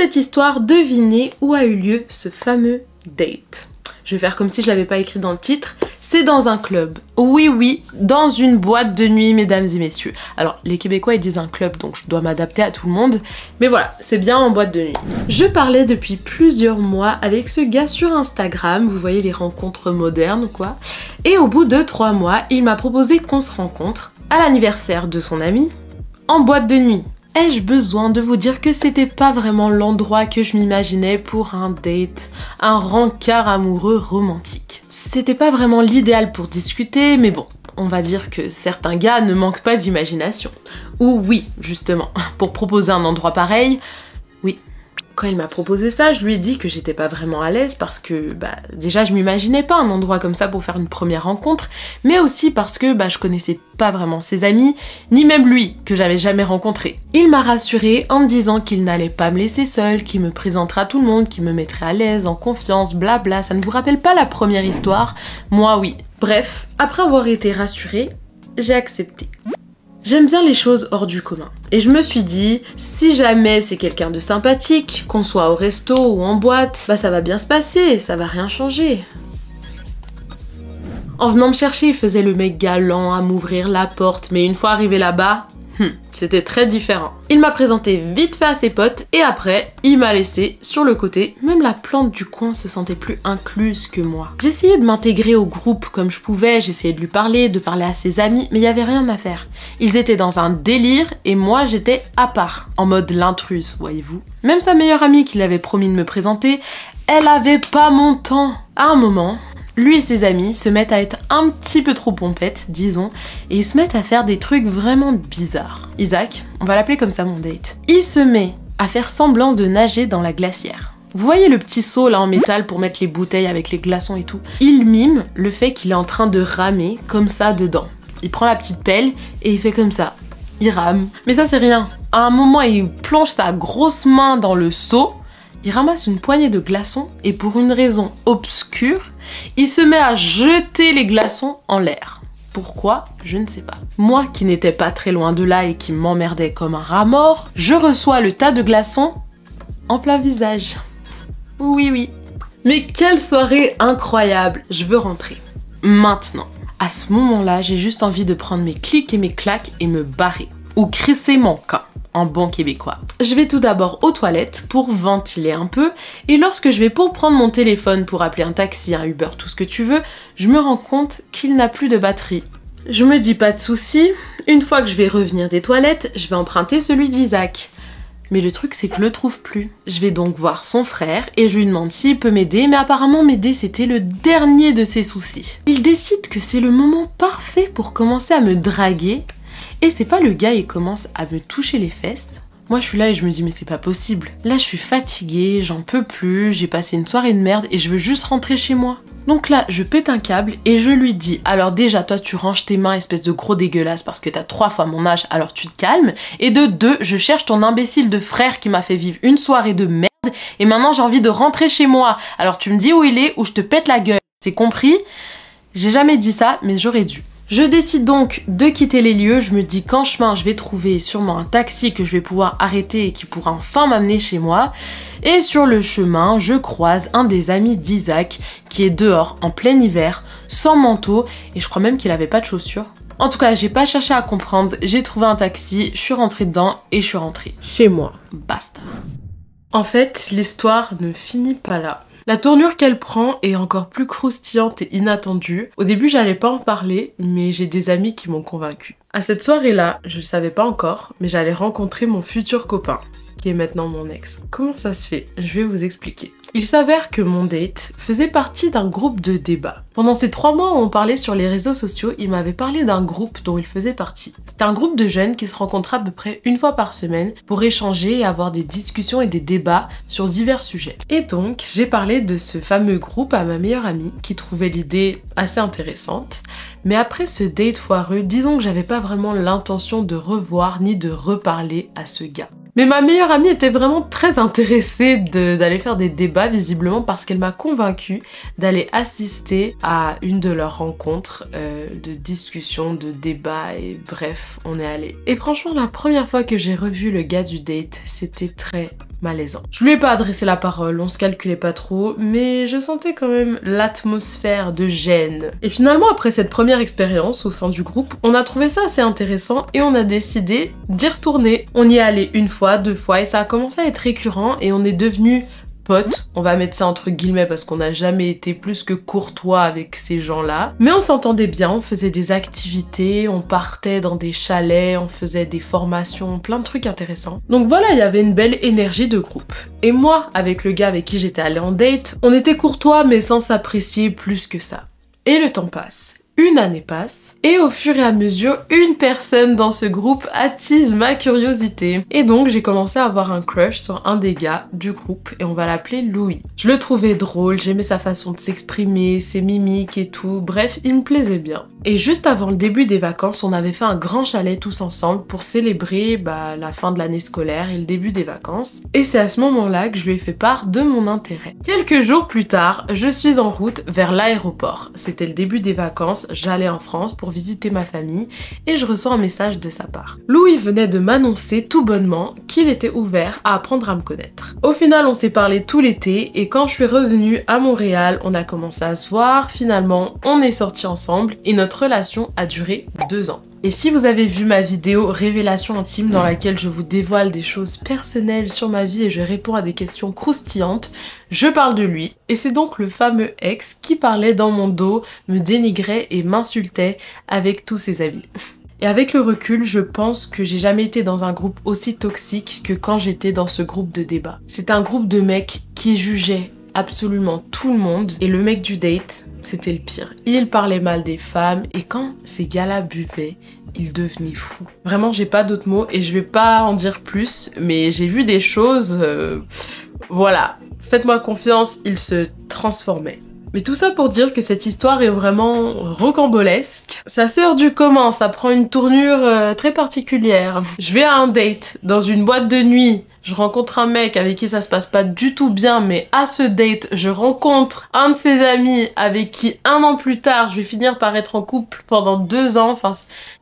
cette histoire, devinez où a eu lieu ce fameux date. Je vais faire comme si je l'avais pas écrit dans le titre. C'est dans un club. Oui, dans une boîte de nuit, mesdames et messieurs. Alors, les Québécois, ils disent un club, donc je dois m'adapter à tout le monde. Mais voilà, c'est bien en boîte de nuit. Je parlais depuis plusieurs mois avec ce gars sur Instagram. Vous voyez les rencontres modernes, quoi. Et au bout de 3 mois, il m'a proposé qu'on se rencontre à l'anniversaire de son ami en boîte de nuit. Ai-je besoin de vous dire que c'était pas vraiment l'endroit que je m'imaginais pour un date, un rencard amoureux romantique. C'était pas vraiment l'idéal pour discuter, mais bon, on va dire que certains gars ne manquent pas d'imagination. Ou oui, justement, pour proposer un endroit pareil, oui. Quand il m'a proposé ça, je lui ai dit que j'étais pas vraiment à l'aise parce que déjà je m'imaginais pas un endroit comme ça pour faire une première rencontre, mais aussi parce que je connaissais pas vraiment ses amis, ni même lui que j'avais jamais rencontré. Il m'a rassurée en me disant qu'il n'allait pas me laisser seule, qu'il me présentera à tout le monde, qu'il me mettrait à l'aise, en confiance, blabla. Ça ne vous rappelle pas la première histoire? Moi oui. Bref, après avoir été rassurée, j'ai accepté. J'aime bien les choses hors du commun. Et je me suis dit, si jamais c'est quelqu'un de sympathique, qu'on soit au resto ou en boîte, ça va bien se passer, ça va rien changer. En venant me chercher, il faisait le mec galant à m'ouvrir la porte, mais une fois arrivé là-bas, c'était très différent. Il m'a présenté vite fait à ses potes et après, il m'a laissé sur le côté. Même la plante du coin se sentait plus incluse que moi. J'essayais de m'intégrer au groupe comme je pouvais, j'essayais de lui parler, de parler à ses amis, mais il y avait rien à faire. Ils étaient dans un délire et moi j'étais à part, en mode l'intruse, voyez-vous. Même sa meilleure amie qui l'avait promis de me présenter, elle avait pas mon temps. À un moment, lui et ses amis se mettent à être un petit peu trop pompettes, disons, et ils se mettent à faire des trucs vraiment bizarres. Isaac, on va l'appeler comme ça mon date, il se met à faire semblant de nager dans la glacière. Vous voyez le petit seau là en métal pour mettre les bouteilles avec les glaçons et tout? Il mime le fait qu'il est en train de ramer comme ça dedans. Il prend la petite pelle et il fait comme ça. Il rame. Mais ça c'est rien. À un moment, il plonge sa grosse main dans le seau. Il ramasse une poignée de glaçons et pour une raison obscure, il se met à jeter les glaçons en l'air. Pourquoi? Je ne sais pas. Moi qui n'étais pas très loin de là et qui m'emmerdais comme un rat mort, je reçois le tas de glaçons en plein visage. Oui. Mais quelle soirée incroyable! Je veux rentrer. Maintenant. À ce moment-là, j'ai juste envie de prendre mes clics et mes claques et me barrer. Ou crisser mon camp. En bon québécois. Je vais tout d'abord aux toilettes pour ventiler un peu et lorsque je vais pour prendre mon téléphone pour appeler un taxi, un Uber, tout ce que tu veux, je me rends compte qu'il n'a plus de batterie. Je me dis pas de soucis, une fois que je vais revenir des toilettes, je vais emprunter celui d'Isaac. Mais le truc c'est que je le trouve plus. Je vais donc voir son frère et je lui demande s'il peut m'aider, mais apparemment m'aider c'était le dernier de ses soucis. Il décide que c'est le moment parfait pour commencer à me draguer. Et c'est pas le gars, il commence à me toucher les fesses. Moi je suis là et je me dis mais c'est pas possible. Là je suis fatiguée, j'en peux plus, j'ai passé une soirée de merde et je veux juste rentrer chez moi. Donc là je pète un câble et je lui dis alors déjà toi tu ranges tes mains espèce de gros dégueulasse parce que t'as 3 fois mon âge alors tu te calmes. Et de 2, je cherche ton imbécile de frère qui m'a fait vivre une soirée de merde et maintenant j'ai envie de rentrer chez moi. Alors tu me dis où il est ou je te pète la gueule. C'est compris? J'ai jamais dit ça mais j'aurais dû. Je décide donc de quitter les lieux, je me dis qu'en chemin je vais trouver sûrement un taxi que je vais pouvoir arrêter et qui pourra enfin m'amener chez moi. Et sur le chemin, je croise un des amis d'Isaac qui est dehors en plein hiver, sans manteau et je crois même qu'il avait pas de chaussures. En tout cas, j'ai pas cherché à comprendre, j'ai trouvé un taxi, je suis rentrée dedans et je suis rentrée chez moi. Basta. En fait, l'histoire ne finit pas là. La tournure qu'elle prend est encore plus croustillante et inattendue. Au début, j'allais pas en parler, mais j'ai des amis qui m'ont convaincue. À cette soirée-là, je le savais pas encore, mais j'allais rencontrer mon futur copain, qui est maintenant mon ex. Comment ça se fait? Je vais vous expliquer. Il s'avère que mon date faisait partie d'un groupe de débat. Pendant ces 3 mois où on parlait sur les réseaux sociaux, il m'avait parlé d'un groupe dont il faisait partie. C'était un groupe de jeunes qui se rencontraient à peu près une fois par semaine pour échanger et avoir des discussions et des débats sur divers sujets. Et donc, j'ai parlé de ce fameux groupe à ma meilleure amie qui trouvait l'idée assez intéressante. Mais après ce date foireux, disons que j'avais pas vraiment l'intention de revoir ni de reparler à ce gars. Mais ma meilleure amie était vraiment très intéressée d'aller faire des débats visiblement parce qu'elle m'a convaincue d'aller assister à une de leurs rencontres de discussion, de débat et bref, on est allé. Et franchement, la première fois que j'ai revu le gars du date, c'était très malaisant. Je lui ai pas adressé la parole, on se calculait pas trop, mais je sentais quand même l'atmosphère de gêne. Et finalement, après cette première expérience au sein du groupe, on a trouvé ça assez intéressant et on a décidé d'y retourner. On y est allé une fois, 2 fois et ça a commencé à être récurrent et on est devenus potes, on va mettre ça entre guillemets parce qu'on n'a jamais été plus que courtois avec ces gens-là. Mais on s'entendait bien, on faisait des activités, on partait dans des chalets, on faisait des formations, plein de trucs intéressants. Donc voilà, il y avait une belle énergie de groupe. Et moi, avec le gars avec qui j'étais allée en date, on était courtois mais sans s'apprécier plus que ça. Et le temps passe. Une année passe, et au fur et à mesure, une personne dans ce groupe attise ma curiosité. Et donc, j'ai commencé à avoir un crush sur un des gars du groupe, et on va l'appeler Louis. Je le trouvais drôle, j'aimais sa façon de s'exprimer, ses mimiques et tout, bref, il me plaisait bien. Et juste avant le début des vacances, on avait fait un grand chalet tous ensemble pour célébrer la fin de l'année scolaire et le début des vacances. Et c'est à ce moment-là que je lui ai fait part de mon intérêt. Quelques jours plus tard, je suis en route vers l'aéroport. C'était le début des vacances, j'allais en France pour visiter ma famille et je reçois un message de sa part. Louis venait de m'annoncer tout bonnement qu'il était ouvert à apprendre à me connaître. Au final, on s'est parlé tout l'été et quand je suis revenue à Montréal, on a commencé à se voir, finalement on est sortis ensemble et notre relation a duré 2 ans. Et si vous avez vu ma vidéo Révélation intime dans laquelle je vous dévoile des choses personnelles sur ma vie et je réponds à des questions croustillantes, je parle de lui. Et c'est donc le fameux ex qui parlait dans mon dos, me dénigrait et m'insultait avec tous ses amis. Et avec le recul, je pense que j'ai jamais été dans un groupe aussi toxique que quand j'étais dans ce groupe de débat. C'est un groupe de mecs qui jugeaient absolument tout le monde et le mec du date, c'était le pire. Il parlait mal des femmes et quand ces gars-là buvaient, ils devenaient fous. Vraiment, j'ai pas d'autres mots et je vais pas en dire plus, mais j'ai vu des choses... voilà, faites-moi confiance, ils se transformaient. Mais tout ça pour dire que cette histoire est vraiment rocambolesque. Ça sort du commun, ça prend une tournure très particulière. Je vais à un date dans une boîte de nuit. Je rencontre un mec avec qui ça se passe pas du tout bien, mais à ce date, je rencontre un de ses amis avec qui 1 an plus tard, je vais finir par être en couple pendant 2 ans. Enfin,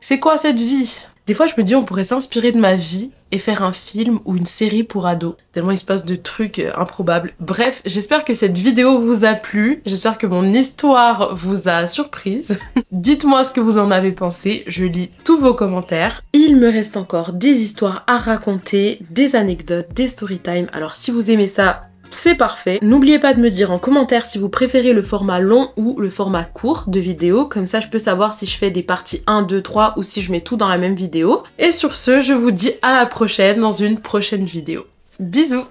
c'est quoi cette vie ? Des fois, je me dis, on pourrait s'inspirer de ma vie et faire un film ou une série pour ados. Tellement il se passe de trucs improbables. Bref, j'espère que cette vidéo vous a plu. J'espère que mon histoire vous a surprise. Dites-moi ce que vous en avez pensé. Je lis tous vos commentaires. Il me reste encore des histoires à raconter, des anecdotes, des storytime. Alors si vous aimez ça, c'est parfait. N'oubliez pas de me dire en commentaire si vous préférez le format long ou le format court de vidéo. Comme ça, je peux savoir si je fais des parties 1, 2, 3 ou si je mets tout dans la même vidéo. Et sur ce, je vous dis à la prochaine dans une prochaine vidéo. Bisous!